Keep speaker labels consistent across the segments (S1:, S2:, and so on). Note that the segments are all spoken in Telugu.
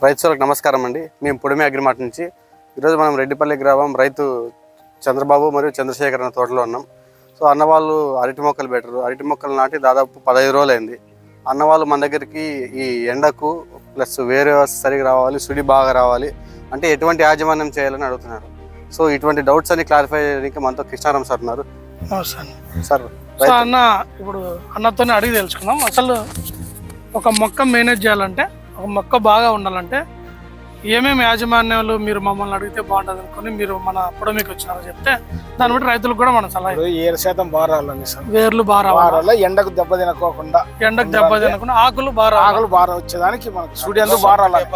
S1: రైతులకు నమస్కారం అండి. మేము పొడిమి అగ్రిమార్ట్ నుంచి ఈరోజు మనం రెడ్డిపల్లి గ్రామం రైతు చంద్రబాబు మరియు చంద్రశేఖర్ అన్న తోటలో ఉన్నాం. సో అన్నవాళ్ళు అరటి మొక్కలు పెట్టరు. అరటి మొక్కలు నాటి దాదాపు 15 రోజులు అయింది. అన్నవాళ్ళు మన దగ్గరికి ఈ ఎండకు ప్లస్ వేరే సరిగా రావాలి, సుడి బాగా రావాలి అంటే ఎటువంటి యాజమాన్యం చేయాలని అడుగుతున్నారు. సో ఇటువంటి డౌట్స్ అన్ని క్లారిఫై చేయడానికి మనతో కృష్ణారాం సార్ ఉన్నారు.
S2: సార్ అన్న, ఇప్పుడు అన్నతోనే అడిగి తెలుసుకుందాం. అసలు ఒక మొక్క మేనేజ్ చేయాలంటే, ఒక మొక్క బాగా ఉండాలంటే ఏమేమి యాజమాన్యాలు మీరు మమ్మల్ని అడిగితే బాగుంటుంది అనుకుని మీరు మన పొడమికి వచ్చినారో చెప్తే దాన్ని బట్టి రైతులకు కూడా మన సలహా.
S3: 7% బాగా రావాలండి సార్.
S2: వేర్లు బాగా రావాలి,
S3: ఎండకు దెబ్బ తినకోకుండా,
S2: ఆకులు బాగా
S3: వచ్చేదానికి మనకు స్టూడియో బాగా రావాలి.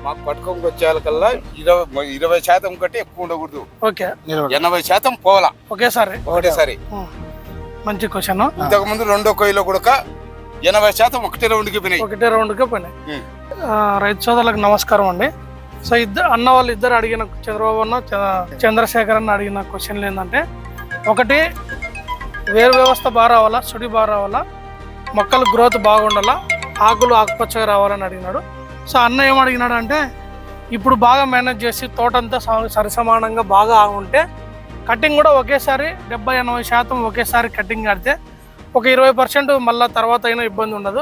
S4: మాకు పట్టుకొని వచ్చేకల్లా 20% కంటే ఎక్కువ ఉండకూడదు.
S2: ఓకే,
S4: 80% పోవాలా
S2: ఒకేసారి. మంచి క్వశ్చన్.
S4: ఇంతకు ముందు రెండో కొయ్యలో కూడా 80% ఒకటే రౌండ్కి
S2: పోయినాయి. రైతు సోదరులకు నమస్కారం అండి. సో అన్న వాళ్ళు ఇద్దరు అడిగిన, చంద్రబాబు అన్న చంద్రశేఖర్ అన్న అడిగిన క్వశ్చన్లు ఏంటంటే, ఒకటి వేరు వ్యవస్థ బాగా రావాలా, సుడి బాగా రావాలా, మొక్కలు గ్రోత్ బాగుండాలా, ఆకులు ఆకుపచ్చగా రావాలని అడిగినాడు. సో అన్న ఏం అడిగినాడు అంటే, ఇప్పుడు బాగా మేనేజ్ చేసి తోటంతా సరిసమానంగా బాగా ఉంటే కటింగ్ కూడా ఒకేసారి 70-80% ఒకేసారి కటింగ్ కడితే ఒక 20% మళ్ళీ తర్వాత అయినా ఇబ్బంది ఉండదు.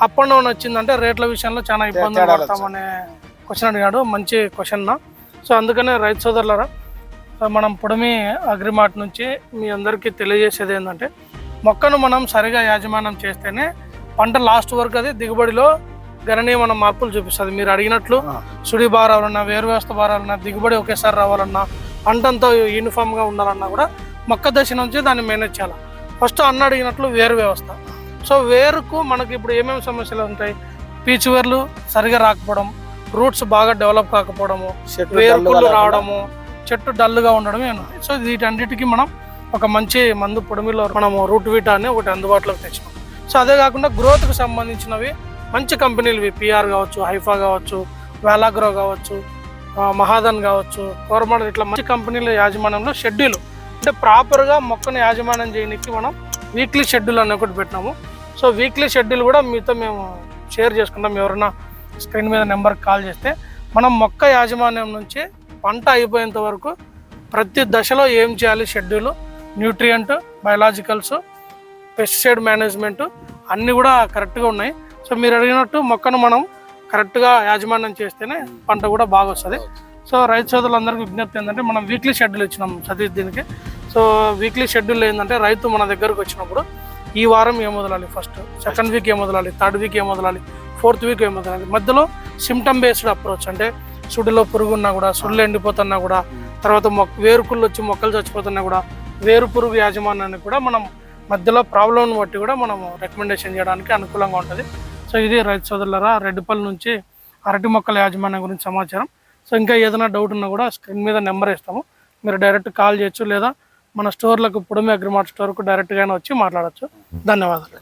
S2: అప్ అండ్ డౌన్ వచ్చిందంటే రేట్ల విషయంలో చాలా ఇబ్బందులు పడతామనే క్వశ్చన్ అడిగాడు. మంచి క్వశ్చన్. సో అందుకనే రైతు సోదరులరా, మనం పొడిమి అగ్రిమార్ట్ నుంచి మీ అందరికీ తెలియజేసేది ఏంటంటే, మొక్కను మనం సరిగా యాజమాన్యం చేస్తేనే పంట లాస్ట్ వరకు అది దిగుబడిలో గణనీయమైన మార్పులు చూపిస్తుంది. మీరు అడిగినట్లు సుడి బాగా రావాలన్నా, వేరు వ్యవస్థ బాగా రావాలన్నా, దిగుబడి ఒకేసారి రావాలన్నా, పంట అంతా యూనిఫామ్గా ఉండాలన్నా కూడా మొక్క దశ నుంచి దాన్ని మేనేజ్ చేయాలి. ఫస్ట్ అన్న అడిగినట్లు వేరు వ్యవస్థ. సో వేరుకు మనకి ఇప్పుడు ఏమేమి సమస్యలు ఉంటాయి? పీచు వేర్లు సరిగా రాకపోవడం, రూట్స్ బాగా డెవలప్ కాకపోవడము, వేరుకుళ్ళు రావడము, చెట్టు డల్గా ఉండడమే. సో వీటన్నిటికీ మనం ఒక మంచి మందు పొడిమిలో మనము రూట్ వీటా అని ఒకటి అందుబాటులోకి తెచ్చినాం. సో అదే కాకుండా గ్రోత్కి సంబంధించినవి మంచి కంపెనీలు, పిఆర్ కావచ్చు, హైఫా కావచ్చు, వేలాగ్రో కావచ్చు, మహాదన్ కావచ్చు, కోరమండల్, ఇట్లా మంచి కంపెనీల యాజమాన్యంలో షెడ్యూల్ అంటే ప్రాపర్గా మొక్కను యాజమాన్యం చేయడానికి మనం వీక్లీ షెడ్యూల్ అని ఒకటి పెట్టినాము. సో వీక్లీ షెడ్యూల్ కూడా మీతో మేము షేర్ చేసుకుంటాం. ఎవరైనా స్క్రీన్ మీద నెంబర్కి కాల్ చేస్తే మనం మొక్క యాజమాన్యం నుంచి పంట అయిపోయేంత వరకు ప్రతి దశలో ఏం చేయాలి, schedule, nutrient, biologicals, pesticide management అన్నీ కూడా కరెక్ట్గా ఉన్నాయి. సో మీరు అడిగినట్టు మొక్కను మనం కరెక్ట్గా యాజమాన్యం చేస్తేనే పంట కూడా బాగా వస్తుంది. సో రైతు సోదరులందరికీ విజ్ఞప్తి ఏంటంటే, మనం వీక్లీ షెడ్యూల్ ఇచ్చినాం సతీష్ దీనికి. సో వీక్లీ షెడ్యూల్ ఏంటంటే, రైతు మన దగ్గరకు వచ్చినప్పుడు ఈ వారం ఏం వదలాలి, ఫస్ట్ సెకండ్ వీక్ ఏం వదలాలి, థర్డ్ వీక్ ఏం వదలాలి, ఫోర్త్ వీక్ ఏం వదలాలి, మధ్యలో సిమ్టమ్ బేస్డ్ అప్రోచ్ అంటే సుడిలో పురుగు ఉన్నా కూడా, సుడిలో ఎండిపోతున్నా కూడా, తర్వాత వేరుకుళ్ళు వచ్చి మొక్కలు చచ్చిపోతున్నా కూడా, వేరు పురుగు యాజమాన్యానికి కూడా మనం మధ్యలో ప్రాబ్లంని బట్టి కూడా మనం రికమెండేషన్ చేయడానికి అనుకూలంగా ఉంటుంది. సో ఇది రైతు సోదరులరా, రెడ్డిపల్లి నుంచి అరటి మొక్కల యాజమాన్యం గురించి సమాచారం. సో ఇంకా ఏదైనా డౌట్ ఉన్నా కూడా స్క్రీన్ మీద నెంబర్ ఇస్తాము, మీరు డైరెక్ట్ కాల్ చేయొచ్చు, లేదా మన స్టోర్లకు పొడిమి అగ్రిమార్ట్ స్టోర్కు డైరెక్ట్గానే వచ్చి మాట్లాడచ్చు. ధన్యవాదాలు.